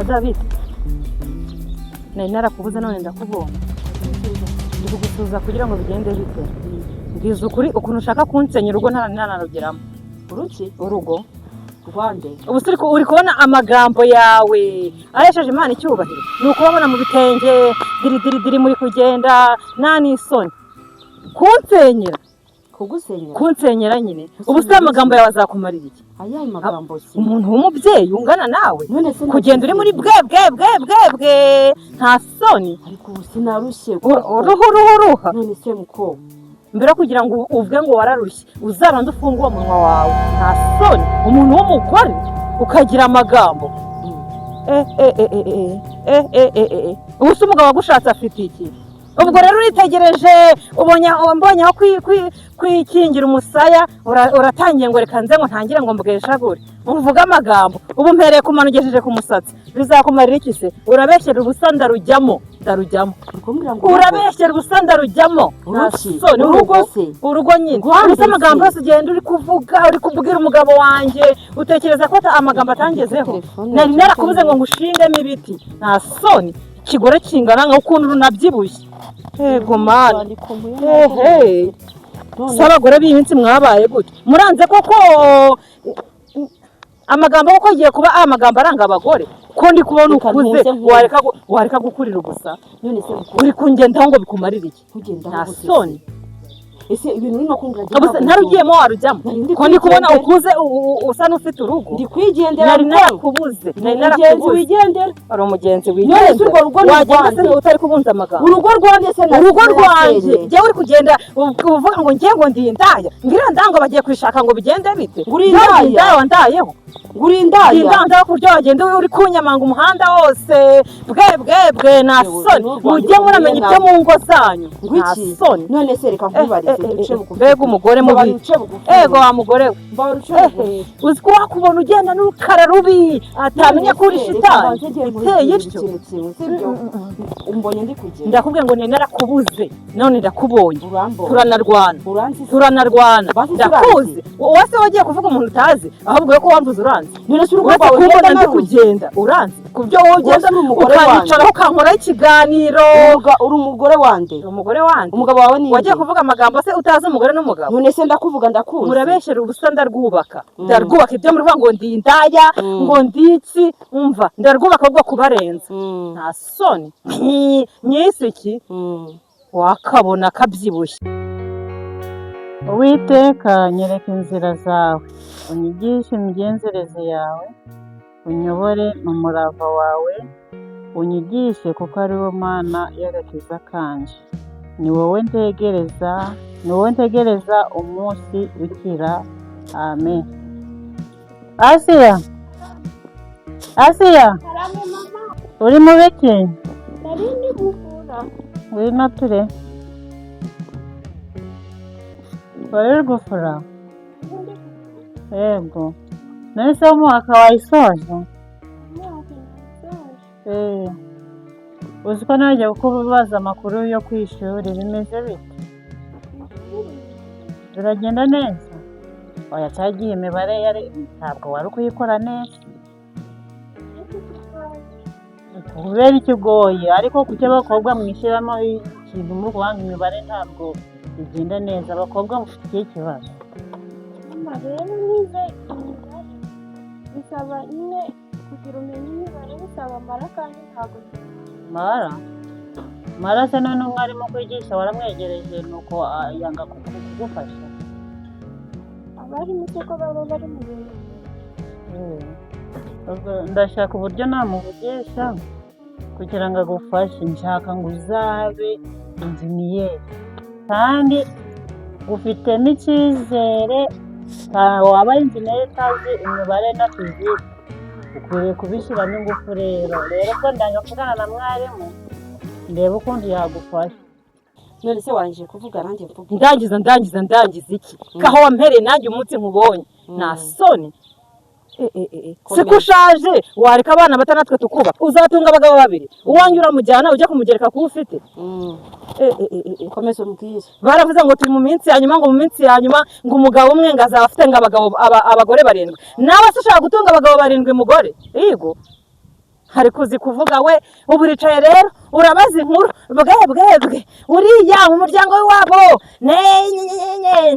David nari narakubuze none ndakubonye ndi kugusuza kugira ngo bigende bite ngize ukuri ukuntu ushaka kunsenyera urugo ntanarugeramo urugo rwande ubu uri kubona amagambo yawe aresheje Imana icyubahiro ni ukubabona mu bitenge diri muri kugenda nta n'isoni kunsenyera kunsenyera nyine ubu se amagambo yawe azakumarira iki ayaye magambo si umuntu w'umubyeyi ungana nawe kugenda uri muri bwe nta soni ariko sinarushye ruha none se muko mbere kugira ngo uvuge ngo wararushye uzabanze ufunge uwo munwa wawe nta soni umuntu w'umugore ukagira amagambo ubu se umugabo wagushatse afite iki ubwo rero uritegereje mbonye aho kwikingira umusaya uratangiye ngo reka nze ngo ntangire ngo mbweshagure uvuge amagambo ubu mpereye kumana ugejeje ku musatsi bizakumarira iki se urabeshyera ubusa ndarujyamo urabeshyera ubusa ndarujyamo urugo nyine ubusa amagambo yose ugenda uri kubwira umugabo wanjye utekereza ko amagambo atangezeho nari narakubuze ngo ngushingemo ibiti nta soni ikigore kingana nka ukuntu runabyibushye yego mani se abagore b'iyi minsi mwabaye gute muranze koko amagambo kuko agiye kuba amagambo aranga abagore ko ndi kubona ukuze wareka gukurira ubusa uri kungendaho ngo bikumarire iki nta soni ese ibintu no kungagira ntarugiyemo warujyamo ko ndi kubona ukuze usa n'ufite urugo ndi kwigendera nari narakubuze wigendera ari umugenzi wigendera wagenda se utari kubunza amagambo urugo rwanjye se urugo rwanjye njyewe uri kugenda uvuga ngo ngiye ngo ndi indaya ngira ndango bagiye kwishaka ngo bigende bite uri indaya wandayeho uri indaya ku buryo wagenda uri kunyamanga umuhanda wose bwe nta soni mujye muramenya ibyo mu ngo zanyu nta soni none se reka nkubarize mbega umugore mubi ego wa mugore we uzi ko wakubona ugenda n'urukara rubi atamenya ko uri shitani iteye ityo ndakubwira ngo narakubuze none ndakubonye turanarwana ndakuzi wowe se wagiye kuvuga umuntu utazi ahubwo ko wamvuze uranzi uretse kubona ndi kugenda uranzi ku byo wowe ugenda ukanyicaraho ukankoraho ikiganiro uri umugore wande umugabo wawe ni wagiye kuvuga amagambo se utazi umugore n'umugabo none se ndakuvuga ndakuzi murabeshyera ubusa ndarwubaka ibyo muruvuga ngo ndi indaya ngo ndiki umva ndarwubaka ahubwo kubarenza nta soni nyisi iki wakabona kabyibushye Uwiteka nyereka inzira zawe unyigishe imigenzereze yawe unyobore mu murava wawe unyigishe kuko ari wo mana y'agakiza kanje ni wowe ntegereza umunsi ukira amen Asiya uri mu biki nari ndi gufura ngwino ture wari gufura yego none se umwaka wayisoje uzi ko najya kukubaza amakuru yo ku ishuri bimeze bite biragenda neza oya cyagiye imibare ntabwo wari kuyikora neza kubera ikigoye ariko ku cy'abakobwa mwishyiramo ikintu muri kubanga imibare ntabwo bigenda neza abakobwa mufite ikibazo rero nize imibare bisaba nyine kugira umenye imibare bisaba amara kandi ntabwo mara se none umwarimu kwigisha waramwegereje nuko yanga kugufasha abarimu se ko baba bari mu bintu ndashaka uburyo namuvugisha kugira ngo agufashe nshaka ngo uzabe injeniyeri kandi ufitemo icyizere waba injeniyeri utazi imibare na fizike ukwiriye kubishyiramo ingufu rero ko ndangavugana na mwarimu ndeba ukuntu yagufasha none se warangije kuvuga nanjye mvuga ndangiza iki kaho wampereye nanjye umunsi nkubonye nta soni siko ushaje wareka abana bato natwe tukubaka uzatunga abagabo babiri uwanjye uramujyana ujya kumugereka kuba ufite komeza umbwire baravuze ngo turi mu minsi ya nyuma ngo umugabo umwe ngo azaba afite ngo abagore barindwi nawe se ushaka gutunga abagabo barindwi mugore yego hari kuzi kuvuga we ubu uricaye rero urabaza inkuru bwebwebwe uriya mu muryango w'iwabo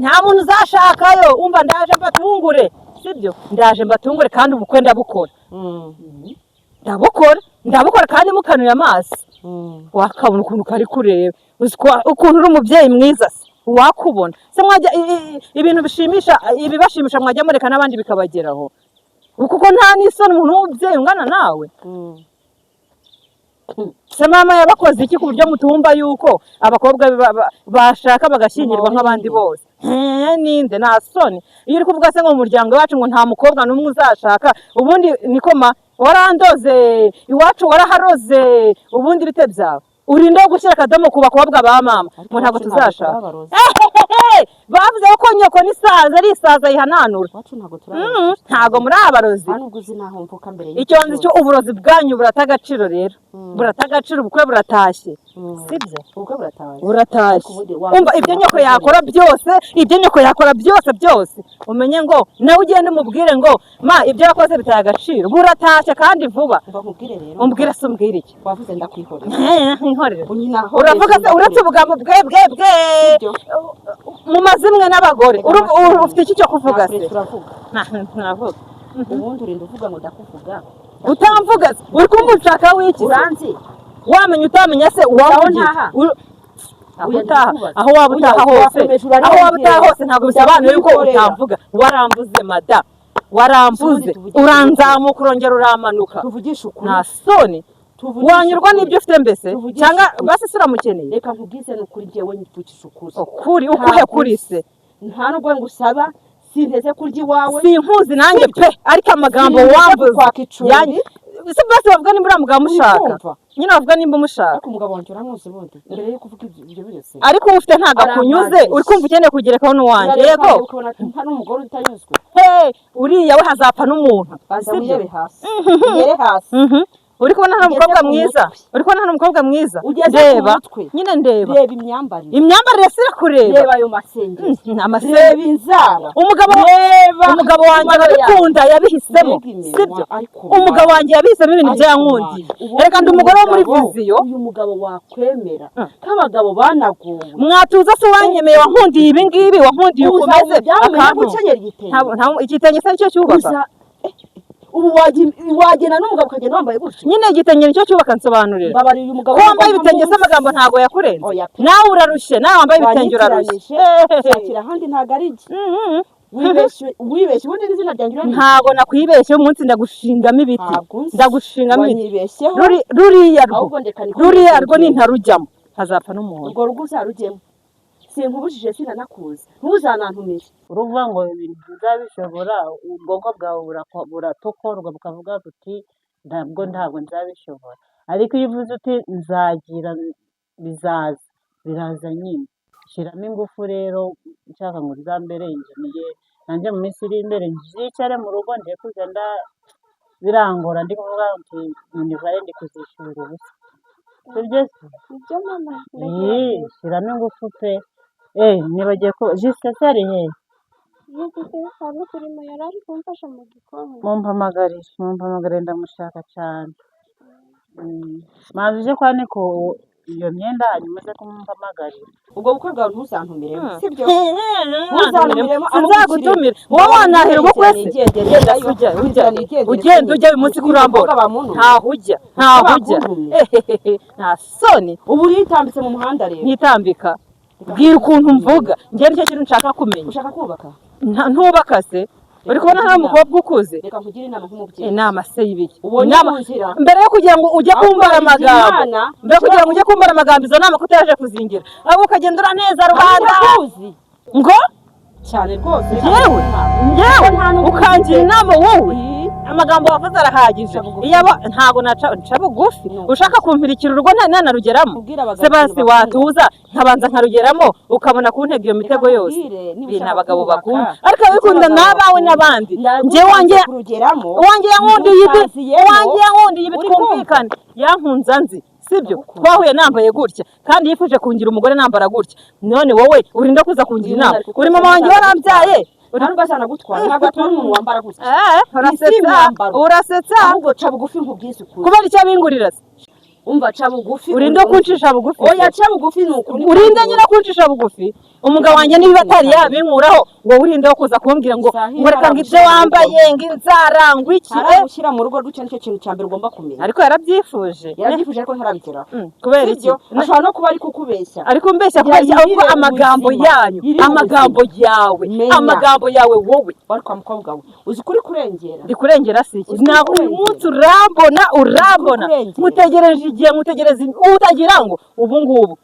nta muntu uzashakayo umva ndaje mbatungure sibyo ndaje mbatungure kandi ubukwe ndabukora ndabukora kandi mukanuye amaso wakabona ukuntu kari kureba ukuntu uri umubyeyi mwiza se wakubona se mwajya ibintu bishimisha ibibashimisha mwajya mureka n'abandi bikabageraho kuko nta n'isoni umuntu w'umubyeyi ungana nawe se mama yabakoze iki ku buryo mutumva yuko abakobwa bashaka bagashyingirwa nk'abandi bose ninde nta soni iyo uri kuvuga se ngo mu muryango wacu ngo nta mukobwa n'umwe uzashaka ubundi niko warandoze iwacu waraharoze ubundi bite byawe urinde gushyira akadomo ku bakobwa ba mama ngo ntabwo tuzashaka bavuze ko nyoko n'isaza ari isaza yihananura ntabwo muri abarozi icyo nzi cyo uburozi bwanyu burata agaciro rero burata agaciro ubukwe buratashye sibyo buratashye umva ibyo nyoko yakora byose umenye ngo nawe ugende umubwire ngo ma ibyo yakoze bitaye agaciro buratashye kandi vuba umbwire se umbwire iki wavuze ndakwihorera uravuga se uretse ubugambo bwe mu mazimwe n'abagore ufite iki cyo kuvuga se ntavuga ubundi urinda uvuga ngo ndakuvuga utamvuga se uri kumva ushaka wiki uranzi wamenya utamenya se aho waba utaha hose ntabwo bisobanuye yuko utamvuga warambuze mada warambuze uranzamuka urongera uramanuka tuvugisha ukuri nta soni wanyurwa n'ibyo ufite mbese cyangwa basi se uramukeneye reka nkubwize n'ukuri njyewe nyipfukisha ukuri ukuhe kuri se nta nubwo ngusaba sinteze kurya iwawe sinkuzi nanjye pe ariko amagambo wambuze se basi bavuga nimba uriya mugabo umushaka nyine bavuga nimba umushaka ariko umugabo wanjye uramuzi ubundi mbere yo kuvuga ibyo byose ariko uba ufite ntabwo akunyuze uri kumva ukeneye kugerekaho n'uwanjye yego nta n'umugore utanyuzwe uriya we hazapfa n'umuntu uyere hasi uri kubona hano umukobwa mwiza reba nyine ndeba imyambarire si irakureba reba ayo masengeri reba inzara umugabo wanjye arabikunda yabihisemo sibyo umugabo wanjye yabihisemo ibintu byankundiye reka ndi umugore wo muri viziyo uyu mugabo wakwemera nk'abagabo banaguwe mwatuza se wanyemeye wankundiye ibi ngibi wankundiye ukomeze igitenge se nicyo cyubaka ubu wagenda n'umugabo ukagenda wambaye gutyo nyine igitenge nicyo cyubaka nsobanurira wambaye ibitenge se amagambo ntabwo yakurenze nawe urarushye nawe wambaye ibitenge urarushye shakira ahandi ntabwo ari iki wibeshye ubundi n'izina ryanjye ntabwo nakwibeshye umunsi ndagushingamo ibiti ruriya rwo nintarujyamo hazapfa n'umuhondo urwo rugo uzarujyemo sinkubujije sinanakuzi ntuzanantumire uruvuga ngo ibintu bizabishobora ubwonko bwawe buratokorwa bukavuga buti ntabwo nzabishobora ariko iyo uvuze uti nzagira biraza nyine shyiramo ingufu rero nshaka ngo uzambere injiniye nanjye mu minsi iri imbere nzicare mu rugo ndiye kujya birangora ndi kuvuga nti minivare ndi kuzishyura ubusa sibyo se ibyo mama shyiramo ingufu pe nibagiye ko jisitasi ari hehe hari uturimo yari ari kumfasha mu gikoni mumpamagarire ndamushaka cyane maze uje kwanika iyo myenda hanyuma uze kumumpamagarira ubwo bukwe bwawe ntuzantumiremo sibyo sinzagutumira wowe wanahira ubukwe se ugenda ujya uyu munsi kurambura ntaho ujya nta soni ubu yitambitse mu muhanda rero ntitambika bwira ukuntu mvuga njye nicyo kintu nshaka kumenya ushaka kubaka ntubaka se uri kubona nta mukobwa ukuze reka nkugire inama nk'umubyeyi inama se y'ibiki inama mbere yo kugira ngo ujye kumbara amagambo izo nama kutaje kuzingira ahubwo ukagenda uraneza rubanda ngo cyane rwose yewe ukangira inama wowe amagambo wavuze arahagije ntabwo naca bugufi ushaka kumpirikira urugo ntanarugeramo se basi watuza nkabanza nkarugeramo ukabona kuntega iyo mitego yose ni abagabo bakunda ariko abikunda n'abawe n'abandi njye wanjye yankundiye ibi twumvikane yankunze nzi sibyo twahuye nambaye gutya kandi yifuje kungira umugore nambara gutya none wowe urinda kuza kungira inama uri mama wanjye warambyaye ntabwo azanagutwara ntabwo atwara umuntu wambara gutya urasetsa ahubwo ca bugufi nkubwize ukuri kubera icyo abingurira umva ca bugufi urinde kuncisha bugufi oya ca bugufi nukuri urinde nyine kuncisha bugufi umugabo wanjye niba atari yabinkuraho ngo urinde wo kuza kumbwira ngo reka ngo ibyo wambaye ngo inzara ngo iki gushyira mu rugo rw'icyo nicyo kintu cya mbere ugomba kumenya ariko yarabyifuje ariko ntarabigeraho kubera iki ashobora no kuba ari kukubeshya ariko mbeshya kubera ahubwo amagambo yanyu amagambo yawe wowe wari kwa mukobwa we uzi kuri kurengera ndi kurengera si iki ntabwo uyu munsi urambona mutegereje igihe mutegereza utagira ngo ubu ngubu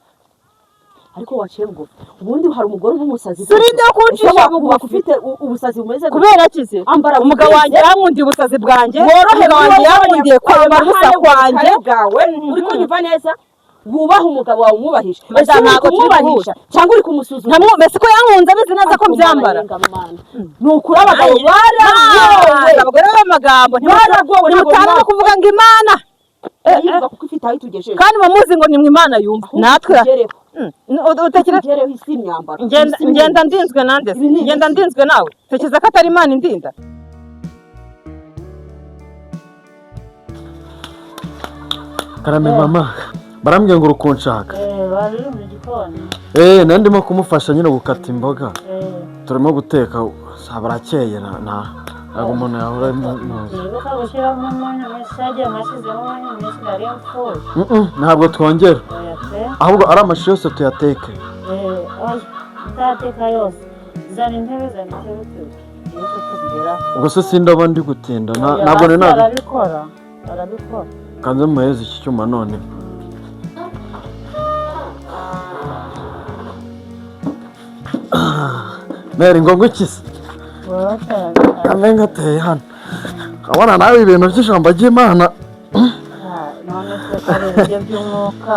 ariko waciye bugufi ubundi hari umugore w'umusazi turinde kuncisha bugufi ufite ubusazi bumeze kubera kize umugabo wanjye yankundiye ubusazi bwanjye umugabo wanjye yankundiye kwambara ubusa kwanjye bwawe uri kunyumva neza wubaha umugabo wawe umwubahisha ese ntabwo kumwubahisha cyangwa uri kumusuzuma mbese ko yankunze abizi neza ko byambara ni ukuri abagabo baragowe abagore b'amagambo ntimutanga no kuvuga ngo imana kuko ifite aho itugejeje kandi muzi ngo ni mwe imana yumva natwe utekereza isi imyambaro ngenda ndinzwe nande ngenda ndinzwe nawe tekereza ko atari imana indinda karame mama barambwiye ngo urukunshaka bari mu gikoni ndimo kumufasha nyine gukata imboga turimo guteka barakeye ntabwo umuntu yahora wibuka gushyiramo umunyu mwinshi cyagiye mwashyizemo umunyu mwinshi nari mpfuye ntabwo twongera ahubwo ari amashu yose tuyateke utateka yose zana intebe ubwo se sindaba ndi gutinda ntabwo ni nabi arabikora kanze muheze iki cyuma none meri ngo ngukise kamwe ngateye hano kabona nawe ibintu by'ijambo ry'Imana none se kare ibyo by'umwuka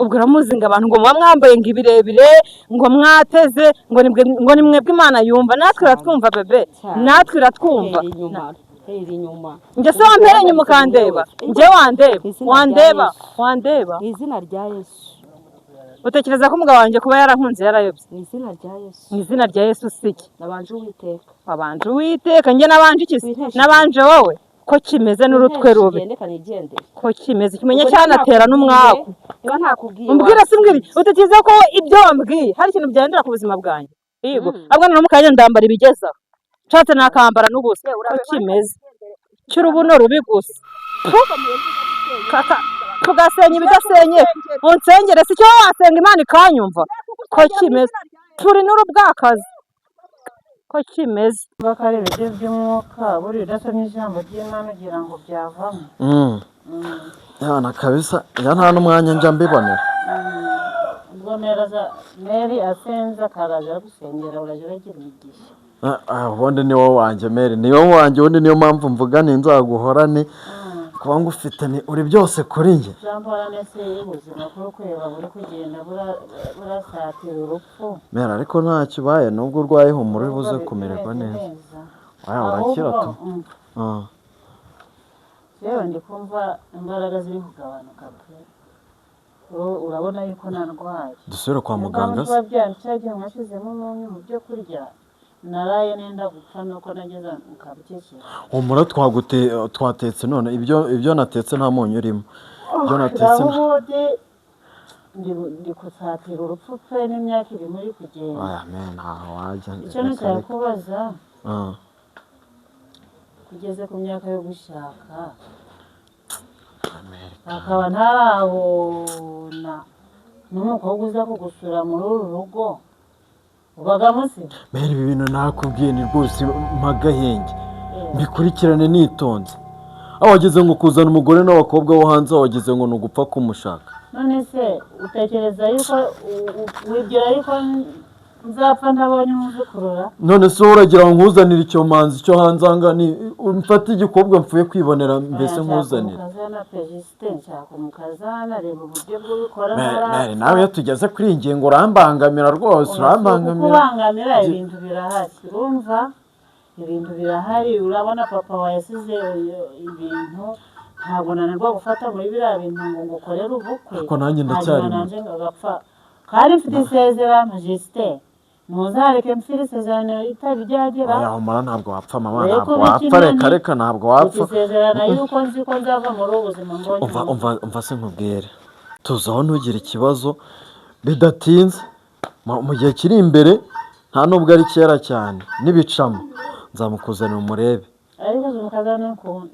ubwo uramuzi ngo abantu ngo muba mwambaye ngo ibirebire ngo mwateze ngo ni mwebwe Imana yumva natwe iratwumva bebe natwe iratwumva njye se wampere nyuma ukandeba njye wandeba izina rya Yesu utekereza ko umugabo wanjye kuba yarankunze yarayobye mu izina rya Yesu mu izina rya Yesu siki nabanje uwiteka njye nabanje iki nabanje wowe ko kimeze n'urutwe rubi ko kimeze ikimenye cyanatera n'umwaku umbwira simbwira utekereza ko ibyo wambwiye hari ikintu byahindura ku buzima bwanjye yego ahubwo no mu kanya ndambara ibigezaho nshatse nakambara n'ubusa ko kimeze cy'urubuno rubi gusa tugasenya ibidasenye unsengere si cyo wasenga Imana ikanyumva ko kimeze turi n'urubwakazi ko kimeze bakare ibyo by'umwuka buri udasomye ijambo ry'Imana ugira ngo byavamo yana kabisa nta n'umwanya njya mbibonera ubwo Meri asenze akaraza gusengera uraje uragira imigisha ubundi ni wowe wanjye Meri ni wowe wanjye ubundi niyo mpamvu mvuga ni nzaguhorane kuba ngufite ni uri byose kuri njye jamborane se ubuzima bwo kweba buri kugenda burasatira urupfu Meri ariko nta kibaye nubwo urwaye humura uri buze kumererwa neza urakira tu yewe ndi kumva imbaraga ziri kugabanuka urabona yuko narwaye dusubire kwa muganga se cyagiye mwashyizemo umunyu mu byo kurya naraye nenda gupfa nuko nageze mukabukekera humura twatetse none ibyo natetse nta munyu urimo ibyo natetse ndi kusatira urupfu pe n'imyaka iri muri kugenda ntaho wajya icyo nashaka kubaza kugeze ku myaka yo gushaka akaba ntarabona n'umukobwa uza kugusura muri uru rugo ubaga musi Meri ibi bintu nakubwiye ni rwose mpagahenge mbikurikirane nitonze aho wageze ngo kuzana umugore n'abakobwa bo hanze aho wageze ngo ni ugupfa kumushaka none se utekereza yuko wibwira yuko nzapfa ntabonye umuzikurura none se uragira ngo nkuzanire icyo manzi cyo hanze aha mfate igikobwa mpfuye kwibonera mbese nkuzanire Meri nawe iyo tugeze kuri iyi ngingo urambangamira rwose kubangamira ibintu birahari urumva ibintu birahari urabona papa wa yasize ibintu ntabwo nanirwa gufata muri biriya bintu ngo ngukorere ubukwe ariko nanjye ndacyari kandi mfite isezerano Justin ntuzareke mpfire isezerano itari ryagera. oya humura ntabwo wapfa mama Reko ntabwo wapfa bikinani, reka ntabwo wapfa isezerano yuko nzi ko nzava muri ubu buzima mbonye umva se nkubwire tuzaho ntugire ikibazo bidatinze mu gihe kiri imbere nta nubwo ari kera cyane nibicamo nzamukuzanira umurebe ariko umukazana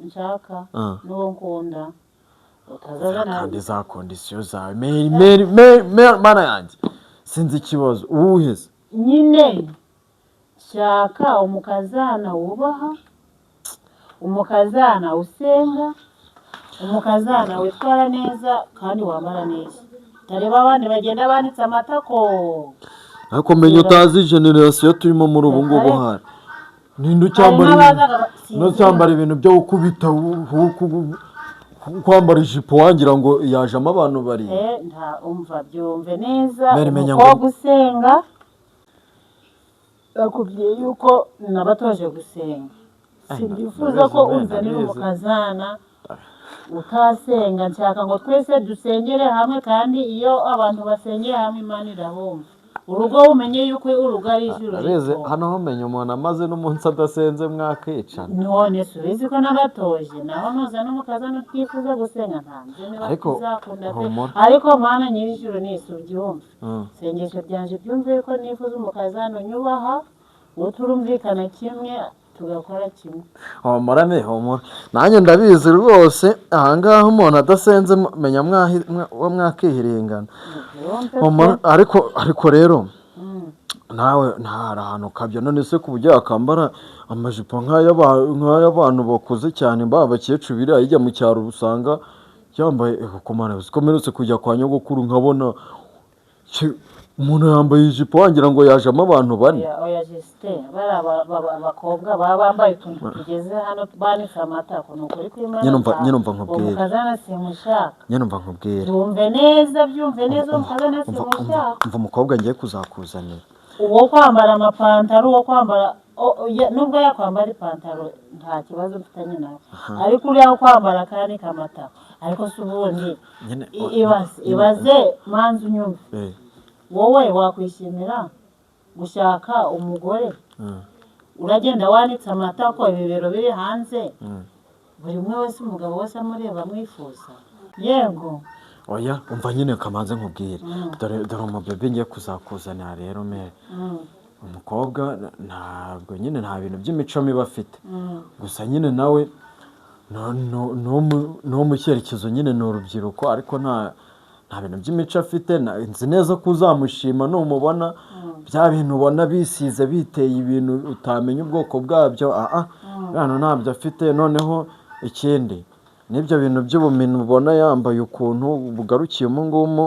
nshaka n'uwo nkunda utazazana kandi za kondisiyo zawe mana yanjye sinzi ikibazo uwuheze nyine shaka umukazana wubaha, umukazana usenga, umukazana witwara neza kandi wambara neza. Tareba abandi bagenda banditse amatako. ariko menya utazi generasiyo turimo muri ubu ngubu hari ninde ucyambara ibintu byo gukubita kwambara ijipo wagira ngo yajamo abantu bari umva byumve neza umukobwa usenga bakubwiye yuko nabatoje gusenga sindifuza ko unzanira umukazana utasenga nshaka ngo twese dusengere hamwe kandi iyo abantu basengeye hamwe Imana irabumva urugo umenye yuko urugo ari ijuru rero hano homenya umuntu amaze n'umunsi adasenze mwakicana none subizi ko nabatoje naho nuza n'umukazana utifuza gusenga ntanze niba tuzakunda ariko Mana nyir'ijuru nisubyumva sengesho ryanje byumve ko nifuza umukazana unyubaha uturumvikana kimwe tugakora kimwe homora nanjye ndabizi rwose ahangaha umuntu adasenze menya mwakihiringana ariko rero nawe nta hantu kabyo none se ku buryo yakambara amajipo nk'ay'abantu bakuze cyane abakecuru biriya hirya mu cyaro usanga yambaye komana zikomeretse kujya kwa nyogokuru nkabona umuntu yambaye ijipo wagira ngo yajemo abantu bane oya jisite bari abakobwa baba bambaye utuntu tugeze hano banitse amatako ni ukuri kw'Imana nyine umva nkubwire umukazana simushaka nyine umva nkubwire byumve neza umukazana simushaka umva umukobwa ngiye kuzakuzanira uwo kwambara amapantaro uwo kwambara nubwo yakwambara ipantaro nta kibazo mfitanye nawe ariko uriya wo kwambara kandi kamatako ariko si ubundi ibaze manzi unyumve wowe wakwishimira gushaka umugore uragenda wanitse amatako ibibero biri hanze buri umwe wese umugabo wese amureba amwifuza yego oya umva nyine kamanze nkubwire dore umubebe ngiye kuzakuzanira rero mere umukobwa ntabwo nyine nta bintu by'imico mibi afite gusa nyine nawe no mu cyerekezo nyine ni urubyiruko ariko nta bintu by'imico afite nzi neza ko uzamushima numubona bya bintu ubona bisize biteye ibintu utamenya ubwoko bwabyo hano ntabyo afite noneho ikindi n'ibyo bintu by'ubumenyi ubona yambaye ukuntu bugarukiye ngumu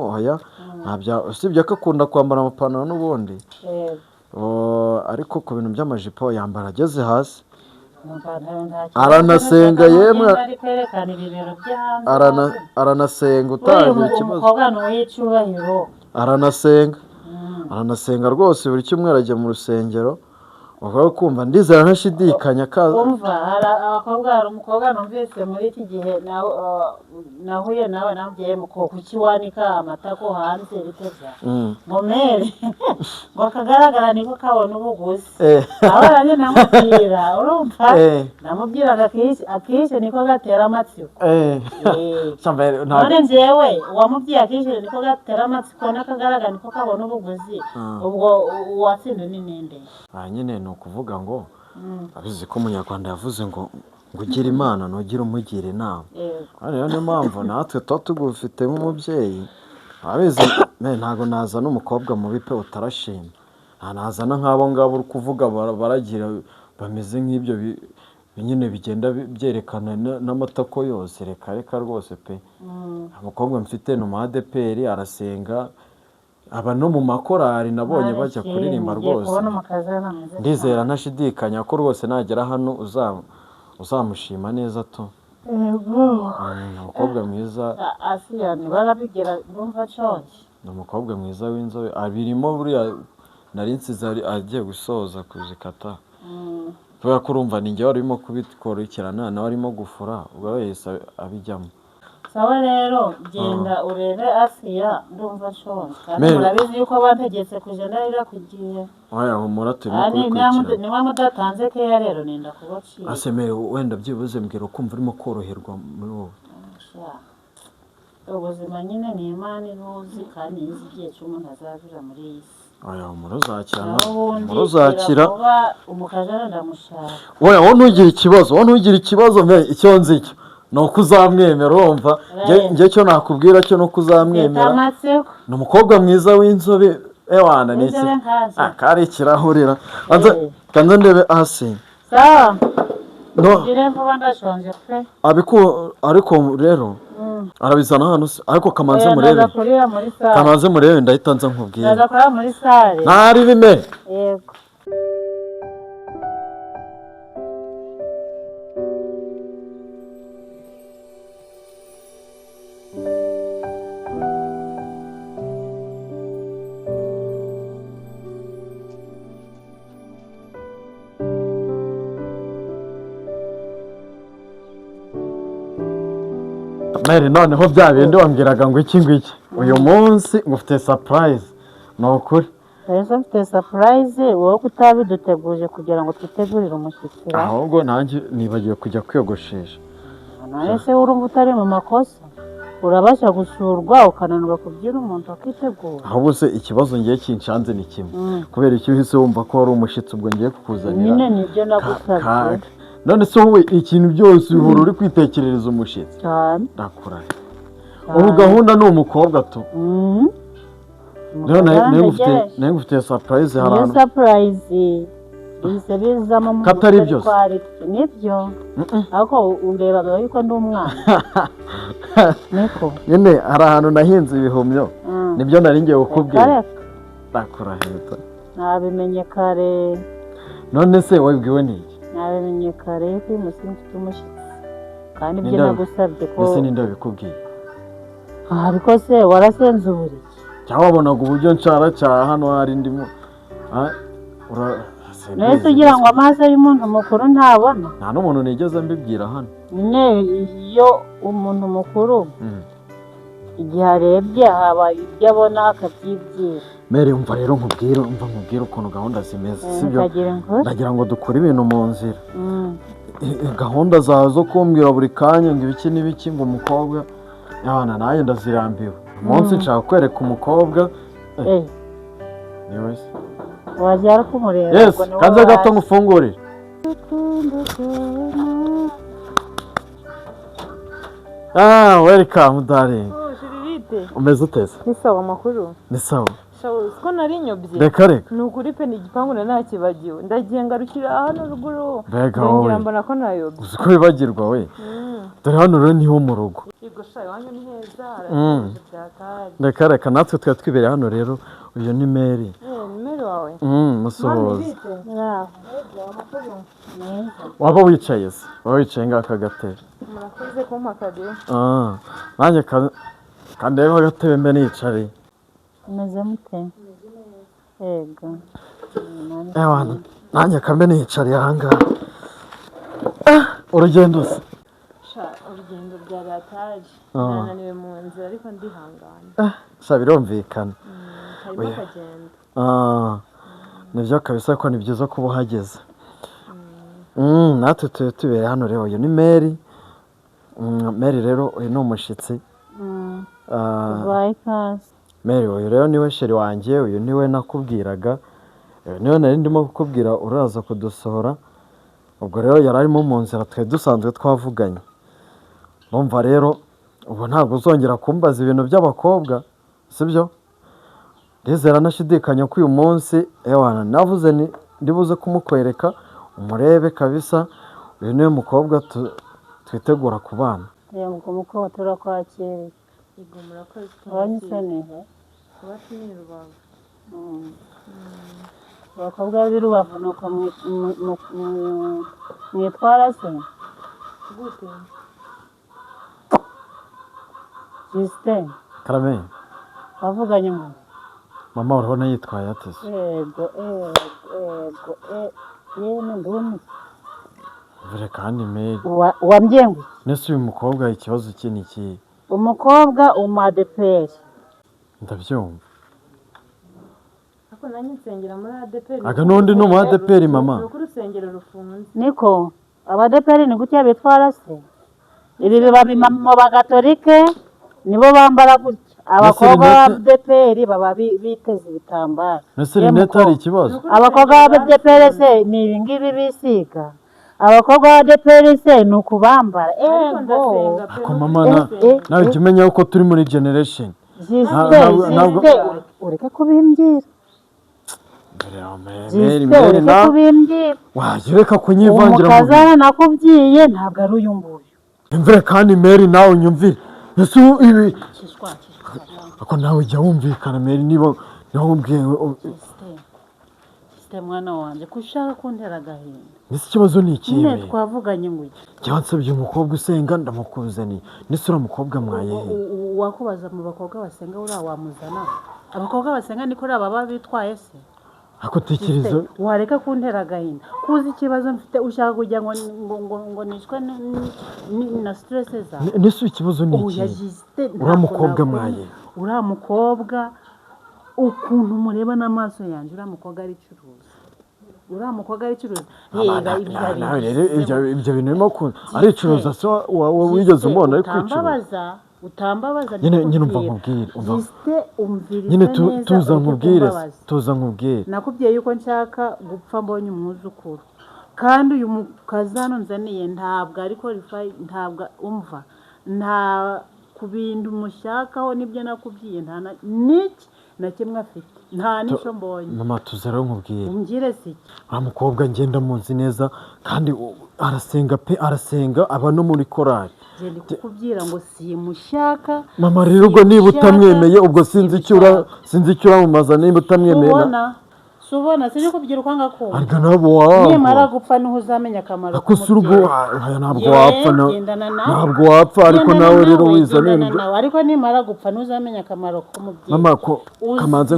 usibye ko akunda kwambara amapantaro n'ubundi ariko ku bintu by'amajipo yambara ageze hasi aranasenga yemwe aranasenga utaje ikibazo aranasenga rwose buri cyumweru ajya mu rusengero ukaba kumva ndizera ntashidikanya umva hari umukobwa numvise muri iki gihe nahuye nawe nabwiye kuki wanika amatako hanze biteza momere ngo kagaragara niko kabona ubuguzi abana nyine namubwira urumva namubwiraga akishe niko gatera amatsiko none njyewe wamubwiye akishe niko gatera amatsiko n'akagaragara niko kabona ubuguzi ubwo uwatsinda ni ninde nyine ni ukuvuga ngo abizi ko umunyarwanda yavuze ngo ugire imana ntugire umugire inama rero niyo mpamvu natwe tuba tugufite nk'umubyeyi abizi ntabwo nazana umukobwa mubi pe utarashima nazana nk'abo ngabo uri kuvuga baragira bameze nk'ibyo nyine bigenda byerekana n'amatako yose reka rwose pe umukobwa mfite ni umu ADPR arasenga aba no mu makorari nabonye bajya kuririmba rwose ndizera ntashidikanya ko rwose nagera hano uzamushima neza tu umukobwa mwiza ni umukobwa mwiza w'inzobe abirimo buriya nari nsize agiye gusoza kuzikata kubera ko urumva ni njye wari urimo kubikurikirana nawe arimo gufura ubwo wese abijyamo sawa rero genda urebe Asiya ndumva nshonje kandi Mary. murabizi yuko bantegetse kuja ndarira ku gihe oya humura turimo ni kubikurikirana niba mudatanze keya rero nenda kubacira ase Mary wenda byibuze mbwira ukumva urimo koroherwa muri wowe ubuzima nyine ni Imana ibuzi kandi izi igihe cy'umuntu azavira muri iyi si oya humura uzakira naho ubundi uzakira kuba umukajana ndamushaka oya wowe ntugire ikibazo Mary icyo nzi cyo ni uko uzamwemera urumva njye cyo nakubwira cyo ni uko uzamwemera amatsiko ni umukobwa mwiza w'inzobe ewana ni iki inzobe nkazi kari ikirahurira kanze ndebe Asi sawa no ngire vuba ndashonje pe ariko rero arabizana hano se ariko kamanze murebe ndaza kurira muri sale kamanze murebe ndahita nza nkubwira ndaza kurira muri sale ntari bimere yego Mary noneho bya bindi wambwiraga ngo iki ngiki uyu munsi ngufite surprise ni ukuri rero mfite surprise wowe utabiduteguje kugira ngo twitegurire umushyitsi ahubwo nanjye nibagiwe kujya kwiyogoshesha none se urumva utari mu makosa urabasha gusurwa ukananirwa kubyina umuntu akitegura ahubwo se ikibazo ngiye kinshanze ni kimwe kubera icyo uhise wumva ko wari umushyitsi ubwo ngiye kukuzanira nyine nibyo nagusabye none se wowe ikintu byose uhora uri kwitekerereza umushyitsi cyane ndakurahe ubu gahunda ni umukobwa tu rero nawe ngufitiye surprise hari iyo ahantu surprise bihise bizamo mu Katari byose. nibyo ariko urebaga yuko ndi umwana niko nyine hari ahantu nahinze ibihumyo nibyo nari ngiye kukubwira ndakurahe nabimenye kare none se wabwiwe n'iki nabimenye kare yuko uyu munsi mfite umushyitsi kandi ibyo Ninde- nagusabye ko mbese ninde wabikubwiye ariko se warasenze uburiri cyangwa wabonaga uburyo nshara hano hari ndimo nahise ugira ngo amaso y'umuntu mukuru ntabona nta n'umuntu nigeze mbibwira hano nyine iyo umuntu mukuru igihe arebye haba ibyo abona akabyibwira Mary umva rero nkubwire ukuntu gahunda zimeze sibyo ukagira ngo ndagira ngo dukore ibintu mu nzira gahunda zawe zo kumbwira buri kanya ngo ibiki n'ibiki ngo umukobwa yabana nanjye ndazirambiwe umunsi nshaka kwereka umukobwa niwe se wajya kumureba yes kanze gato ngufungurire welcome darling Shiririte umeze uteze ni sawa amakuru ni sawa shawo ko nari nyobye reka reka ni ukuri pe ni igipangu na ntakibagiwe ndagiye ngarukira hano ruguru Mbega ndongera wowe. mbona ko nayobye uzi ko wibagirwa we dore hano rero niho mu rugo yego sha iwanyu ni heza Mm. byatari reka reka natwe twari twibereye hano rero uyu ni Mary nimero wawe musuhuza Bravo. waba wicaye se waba wicaye ngaka gatebe murakoze kumpa kadiyo nanjye kandeba agatebe mbe nicariye umeze mute yego nanjye kambe nicariye ahangaha urugendo se sha urugendo byatari nananiwe mu nzira ariko ndihangana sha birumvikana harimo Oya. akagenda nibyo kabisa ko ni byiza kuba uhageze natwe tuba tubereye hano rero uyu ni Mary Mary rero uyu ni umushyitsi bayi ikaze Mary uyu rero niwe sheri wanjye uyu niwe nakubwiraga uyu niwe nari ndimo kukubwira uraza kudusohora ubwo rero yari arimo mu nzira twari dusanzwe twavuganye urumva rero ubu ntabwo uzongera kumbaza ibintu by'abakobwa sibyo ndizera nashidikanya ko uyu munsi navuze ndibuze kumukwereka umurebe kabisa uyu niwe mukobwa twitegura kubana yego mukobwa turakwakiriye yego murakoze wanyuze neza kuba turi rubavu abakobwa b'i Rubavu nuko mwitwara se gute Justin karame wavuganye ngo mama urabona yitwaye ate se yego yemwe ndumva vure kandi Mary wambyengu nese uyu mukobwa ikibazo cye ni iki umukobwa umadeperi. ndabyumva ariko nanjye nsengera muri ADPR aga n'undi ni umu ADPR mama nuko urusengero rufunze Niko abadeperi ni gutya bitwara se. Ibi biba mu bagatolike nibo bambara gutya. Abakobwa b'abadeperi baba biteze ibitambaro. ese rinete hari ikibazo Abakobwa b'abadeperi se ni ibi ngibi bisiga. Abakobwa b'abadeperi se ni ukubambara. Ego. ako mama nawe jya umenya ko turi muri generation Jisite ureke kubimbwira. Meri Ureke kubimbwira. wajya ureka kunyivangira mu Umukazana nakubwiye ntabwo ari uyu nguyu. imvire kandi Meri nawe unyumvire ese ibi ako nawe jya wumvikana Meri niba wumviye Jisite mwana wanjye kushaka kuntera agahinda. ese ikibazo ni iki Nyine twavuganye ngo iki. cyansabye umukobwa usenga ndamukuzaniye n'isura mukobwa mwayehe Wakubaza mu bakobwa basenga uriya wamuzana. Abakobwa basenga niko uriya baba bitwaye se. ako tekereza Wareka kuntera agahinda. Kuzi ikibazo mfite ushaka kujya ngo nishwe na stress za. n'ese ikibazo ni Oya iki Jisite uriya mukobwa mwayehe uriya mukobwa ukuntu mureba n'amaso yanjye uriya mukobwa ari curuza. Uriya mukobwa ari curuza. nawe rero ibyo bintu birimo aricuruza se wowe wigeze umubona ari kwicuruza utambabaza nyine umva nkubwire nyine tuza nkubwire nakubwiye yuko nshaka gupfa mbonye umwuzukuru kandi uyu mukazano nzaniye ntabwo ari qualified ntabwo umva nta ku bintu mushakaho nibyo nakubwiye nta n'iki na kimwe afite nta n'icyo mbonye mama tuza rero nkubwire umbwire se uriya mukobwa ngenda muzi neza kandi arasenga aba no muri korali ngende kukubwira ngo simushaka mama rero ubwo niba utamwemeye ubwo sinzi icyo uramumaza niba utamwemeye subona sije kubwira ukanga ko ariko nabo wawe nimara gupfa niho uzamenya akamaro k'umubyeyi ntabwo wapfa ariko nawe rero wizanira ariko nimara gupfa niho uzamenya akamaro k'umubyeyi mama ko kamanze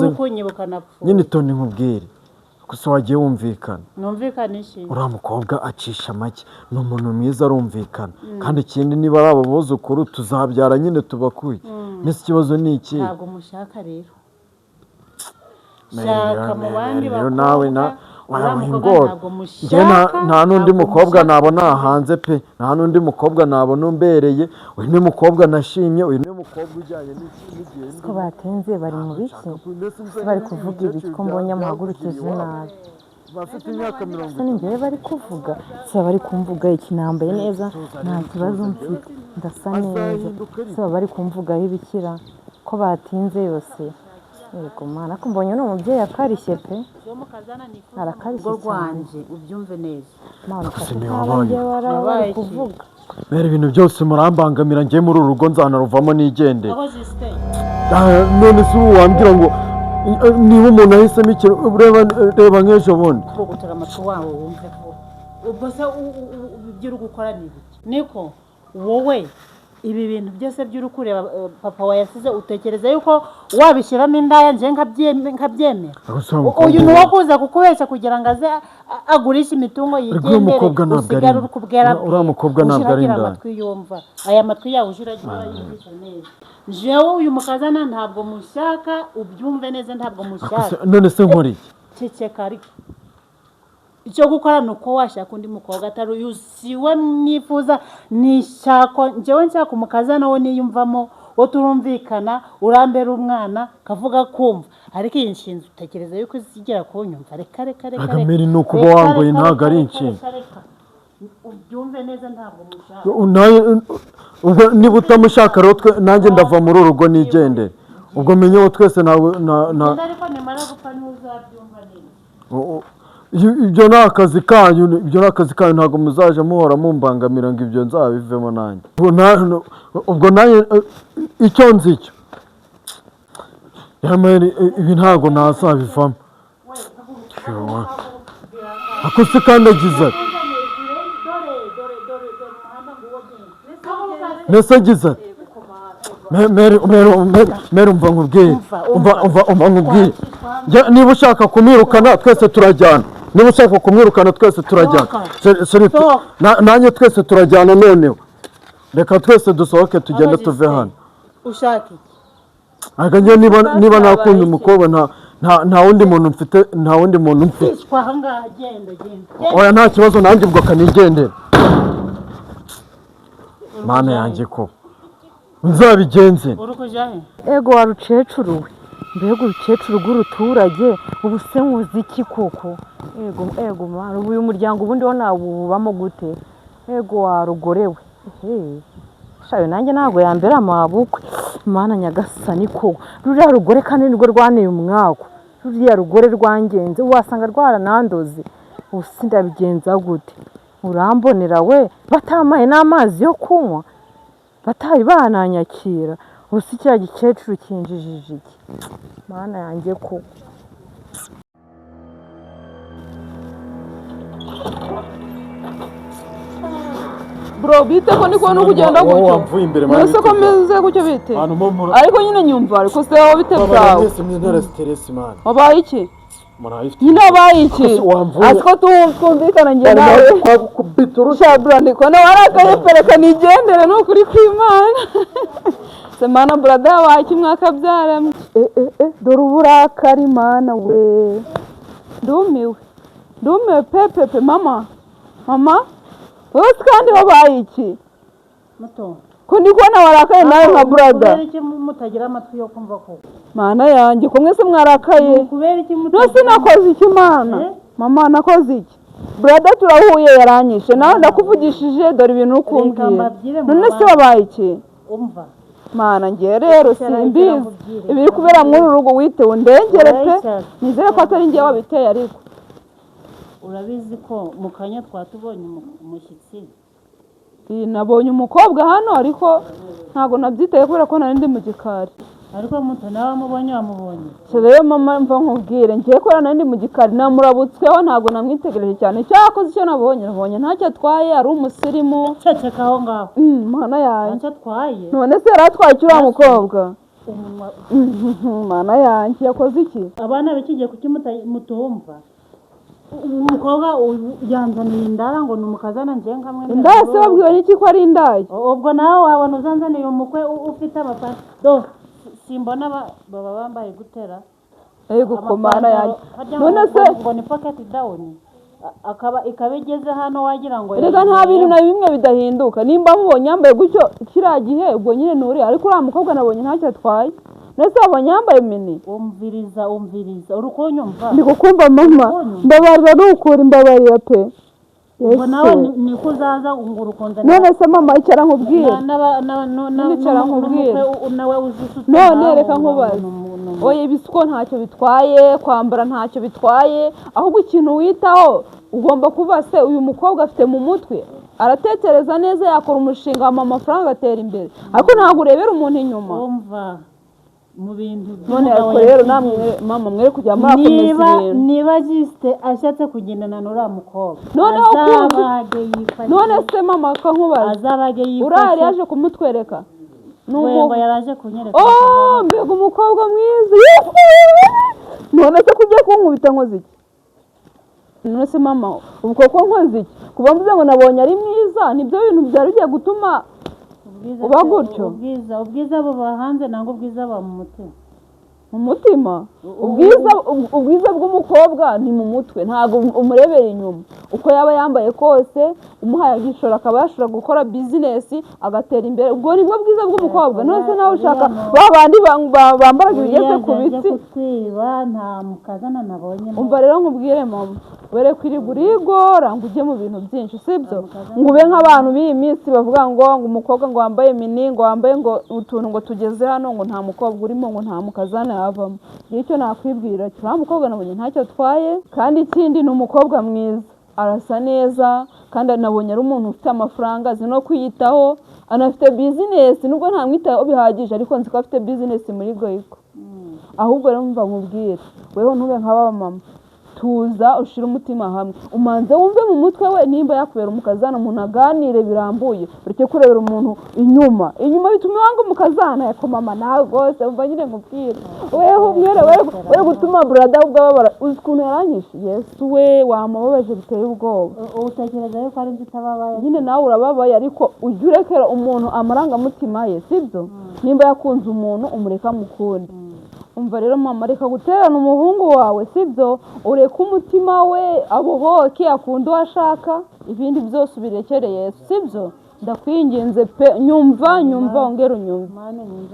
nkubwire nyine toni nkubwire gusa wagiye wumvikana numvikanishe uriya mukobwa acisha make ni umuntu mwiza arumvikana kandi ikindi niba ari abo buzukuru tuzabyara nyine tubakuye mbese ikibazo ni iki ntabwo mushaka rero shaka mu bandi bakobwa nta n'undi mukobwa nabona hanze pe nta n'undi mukobwa nabona umbereye uyu ni mukobwa nashimye uyu ni mukobwa ujyanye n'igihe ko batenze bari mu biki bari kuvuga ibiki ko mbonye amuhagurukije nabi bafite imyaka 40 se ninjye bari kuvuga se bari kumvuga iki nambaye neza nta kibazo mfite ndasa neza se bari kumvugaho ibikira ko batinze yose yego mana ko mbonye no mubyeyi akarishye pe arakarishye rwanje ubyumve neza mana bari kuvuga mbere ibintu byose murambangamira ngiye muri uru rugo nzanaruvamo nigende none se ubu wambwira ngo niba umuntu ahisemo ikintu reba nk'ejo bundi gutera amatwi wawe wumve ko ubwo se ibyo uri gukora ni ibiki niko wowe ibi bintu byose by'uri kureba papa wa yasize utekereza yuko wabishyiramo indaya nje nkabyemera uyu ni uwo kuza kukubeshya kugira ngo aze agurishe imitungo yigendere usigara uri kubwera uriya mukobwa ntabwo ari indaya amatwi yumva aya matwi yawe ujiragira yumvisha neza jewe uyu mukazana ntabwo mushaka ubyumve neza ntabwo mushaka none se nkora iki ceceka ariko icyo gukora ni uko washaka undi mukobwa atari uyu siwe nifuza nishaka njyewe nshaka umukazana wo niyumvamo wo turumvikana urambera umwana kavuga kumva ariko iyi nshinzi utekereza yuko zigera kunyumva reka agameri ni ukuba wangoye ntabwo ari inshinzi ubyumve neza ntabwo mushaka ubwo niba utamushaka rero nanjye ndava muri uru rugo nigendere ubwo menye wo twese ariko nimara gupfa niho uzabyumva neza ibyo ni akazi kanyu ntabwo muzaje muhora mumbangamira ngo ibyo nzabivemo nanjye ubwo nanjye icyo nzi cyo ibi ntabwo nazabivamo ako se kandi agize ati mbese agize ati meri umva nkubwire niba ushaka kumwirukana twese turajyana nanjye twese turajyana noneho reka twese dusohoke tugende tuve hano. Ushaka iki? Ariko njye niba nakunda umukobwa nta wundi muntu mfite, nta wundi muntu mfite. Kwa ngaha genda. Oya nta kibazo nanjye ubwo kanigendera. Mana yanjye ko nzabigenze. Urukujahe? Ego wa rucecuru we. Mbega urucecuru rw'uruturage ubu se nkuzi iki koko? Ego mwana uyu muryango ubundi wo nawubamo gute? Ego wa rugorewe. Shayo nanjye ntago yambera amabukwe. Mana nyagasani ko ruriya rugore kandi nirwo rwaneye umwako. Ruriya rugore rwangenze wasanga rwaranandoze. Ubu sindabigenza gute? Urambonera we batamaye n'amazi yo kunywa. Batari bananyakira. Ubu si cya gikecuru kinjijije iki? Mana yanjye ko bro bite ko niko no kugenda gutyo. Nose ko meze gutyo bite. Ariko nyine nyumva ariko se wowe bite bwawe. Mwese mwintera stress man. Wabaye iki? Murayifite. Nyine wabaye iki? Asiko twumvikana nge nawe. Kwakubita brand ko na warakaye pereka nigendere no kuri kwimana. Semana brother wawe kimwaka byara. Dore uburakari mana we. Ndumiwe pepe mama. Wose kandi wabaye iki? Muto. Ko ndi kubona warakaye nawe nka brother. Kubera iki mutagira amatwi yo kumva ko? Mana yanjye ko mwese mwarakaye. Kubera iki mutagira? Nose nakoze iki mana? Mama nakoze iki? Brother turahuye yaranyishe nawe ndakuvugishije dore ibintu ukumbwira. None se wabaye iki? Umva. Mana ngiye rero simbizi. Ibiri kubera muri urugo witewe ndengere pe. Nizere ko atari ngiye wabiteye ariko. Urabizi ko mu kanya twatubonye umushyitsi. Nabonye umukobwa hano ariko ntago nabyitaye kubera ko nari ndi mu gikari. Ariko muto nawe wamubonye. Rero mama mva nkubwire ngiye ko nari ndi mu gikari namurabutsweho ntago namwitegereje cyane. Cyakoze icyo nabonye ntacyo atwaye ari umusirimu. Ceceka aho ngaho. Mana yanjye. Ntacyo atwaye. None se yaratwaye uriya mukobwa? Mana yanjye yakoze iki? Abana bikigiye kuki mutumva? Umukobwa yanzaniye indara ngo numukazana nje nkamwe. Indaya se babwiwe n'iki ko ari indaya? Ubwo nawe wabona uzanzaniye umukwe ufite amapara. Simbona baba bambaye gutera. Ego komana yanjye. None se ngo ni pocket down. Ikabigeze hano wagira ngo rega nta bintu na bimwe bidahinduka. Nimba mubonye yambaye gutyo kiriya gihe ubwo nyine nuri ariko uriya mukobwa nabonye ntacyo atwaye. Nese wabonye yambaye mini? Umviriza urukunyumva. Ndi kukumva mama. Mbabarira nukura imbabarira pe. Ubwo nawe niko uzaza ngurukonda. None se mama icara nkubwire. Nicara nkubwire. Nawe uzisutse. None reka nkubaze. Oye ibisuko ntacyo bitwaye, kwambara ntacyo bitwaye, ahubwo ikintu witaho ugomba kuba se uyu mukobwa afite mu mutwe. Aratekereza neza yakora umushinga wa amafaranga atera imbere. Ariko ntabwo urebera umuntu inyuma. Umva. Mu bintu none ariko rero namwe mama mwere kujya murakomeza ibintu niba Juste ashatse kugendana n'uriya mukobwa none se mama ko nkubaza azabage yifashe urari yaje kumutwereka n'umukobwa yaraje kunyereka mbega umukobwa mwiza none se kujya kunkubita nkoze iki none se mama ubwo ko nkoze iki kuba mvuze ngo nabonye ari mwiza nibyo bintu byari bigiye gutuma uba gutyo ubwiza buba hanze nangwa ubwiza buba mu mutima ubwiza bw'umukobwa ni mu mutwe ntabwo umurebera inyuma uko yaba yambaye kose umuhaye agishora akaba yashobora gukora bizinesi agatera imbere ubwo ni bwo bwiza bw'umukobwa none nawe ushaka babandi bambaraga ibigeze ku biti nta mukazana nabonye umva rero nkubwire mama were kwirigura ngo ujye mu bintu byinshi sibyo ngo ube nk'abantu b'iyi minsi bavuga ngo umukobwa ngo wambaye mini ngo wambaye ngo utuntu ngo tugeze hano ngo nta mukobwa urimo ngo nta mukazana yavamo icyo nakwibwira cyo mukobwa nabonye ntacyo atwaye kandi ikindi ni umukobwa mwiza arasa neza kandi nabonye ari umuntu ufite amafaranga azi no kwiyitaho anafite bizinesi nubwo ntamwitayeho bihagije ariko nzi ko afite bizinesi muri Goyiko ahubwo rero mva nkubwire weho ntube nk'aba mama tuza ushire umutima hamwe umanze wumve mu mutwe we nimba yakubera umukazana umuntu aganire birambuye ureke kurebera umuntu inyuma bituma wanga umukazana yako mama nawe rwose umva nyine nkubwire weho umwere we gutuma brada ubwababara uzi ukuntu yaranyishe Yesu we wamubabaje biteye ubwoba utekereza yuko ari utababaye nyine nawe urababaye ariko ujye urekera umuntu amarangamutima ye sibyo nimba yakunze umuntu umureka mukundi umva rero mama reka guterana umuhungu wawe sibyo ureka umutima we abohoke akunda uwo ashaka ibindi byose ubirekere Yesu sibyo ndakwinginze pe nyumva ongera unyumva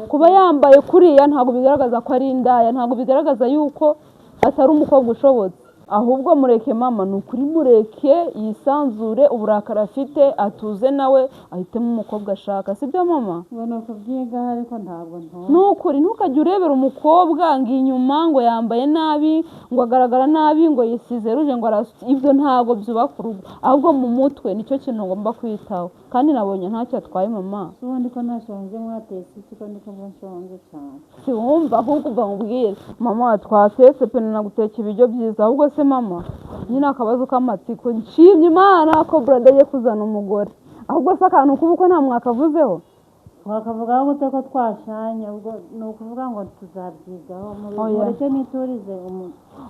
kuba yambaye kuriya ntabwo bigaragaza ko ari indaya ntabwo bigaragaza yuko atari umukobwa ushobotse ahubwo mureke mama ni ukuri mureke yisanzure uburakari afite atuze nawe ahitemo umukobwa ashaka sibyo mama ubona ko byiga ariko ntabwo ni ukuri ntukajye urebera umukobwa ngo inyuma ngo yambaye nabi ngo agaragara nabi ngo yisize ruje ngo arasutse ibyo ntabwo byubaka urugo ahubwo mu mutwe nicyo kintu ngomba kwitaho kandi nabonye ntacyo atwaye mama ubundi ko ntashonje mwatetse iki ko ndiko nshonje cyane siwumva ahubwo uva mubwire mama twatetse pe naguteka ibiryo byiza ahubwo se mama nyine akabazo k'amatsiko nshimye Imana ko brada ye kuzana umugore ahubwo se akantu k'ubukwe nta mwakavuzeho wakavugaho gute ko twashanye ubwo ni ukuvuga ngo tuzabyigaho mureke niturize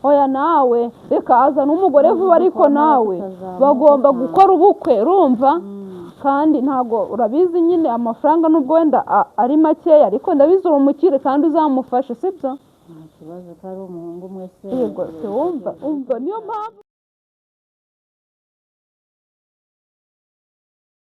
oya nawe reka azana umugore vuba ariko nawe bagomba gukora ubukwe urumva kandi ntabwo urabizi nyine amafaranga n'ubwo wenda ari makeya ariko ndabizi urumukire kandi uzamufashe sibyo nta kibazo ko ari umuhungu umwe se yego se wumva niyo mpamvu